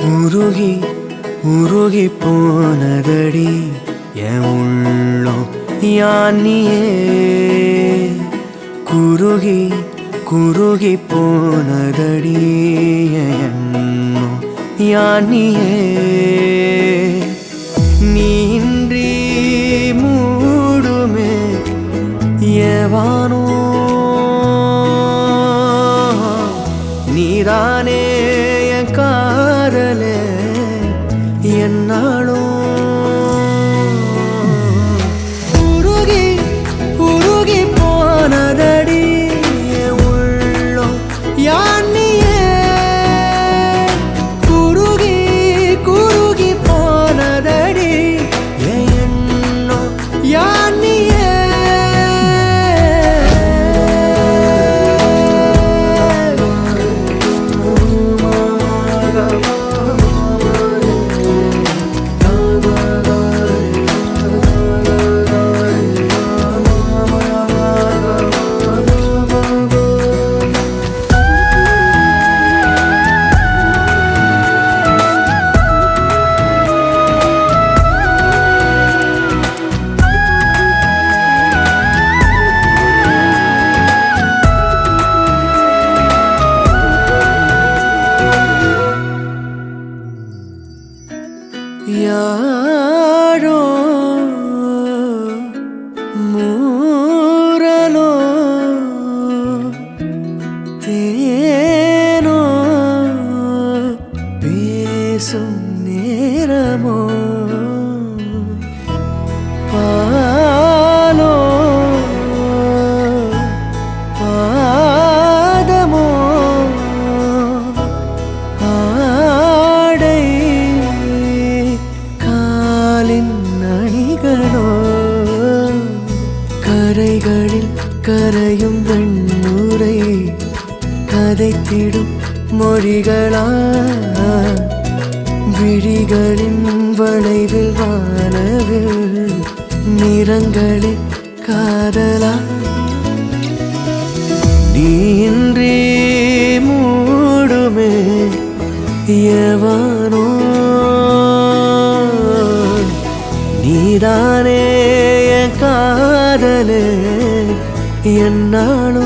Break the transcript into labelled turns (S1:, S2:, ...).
S1: உருகி உருகி போனதடி என் உள்ளம் யானியே குருகி குருகி போனதடி என் எண்ணம் யானியே நீன்றி மூடுமே ஏவானோ நீதானே என் காதலே என்னாலும் உருகி உருகி போனதடி என் உள்ளம் யானியே குருகி குருகி போனதடி என் எண்ணம் யானியே யாரோ மூரலோ தேனோ பேசும் நேரமோ பாலோ பாதமோ ஆடை அணிகளோ கரைகளில் கரையும் வெண்ணுரை கதைத்திடும் மொழிகளா விழிகளின் வளைவில் வானவில் நிறங்களில் காதலா நீன்றி மூடுமே எவனோ நீதானே என் காதலே என்னாலும்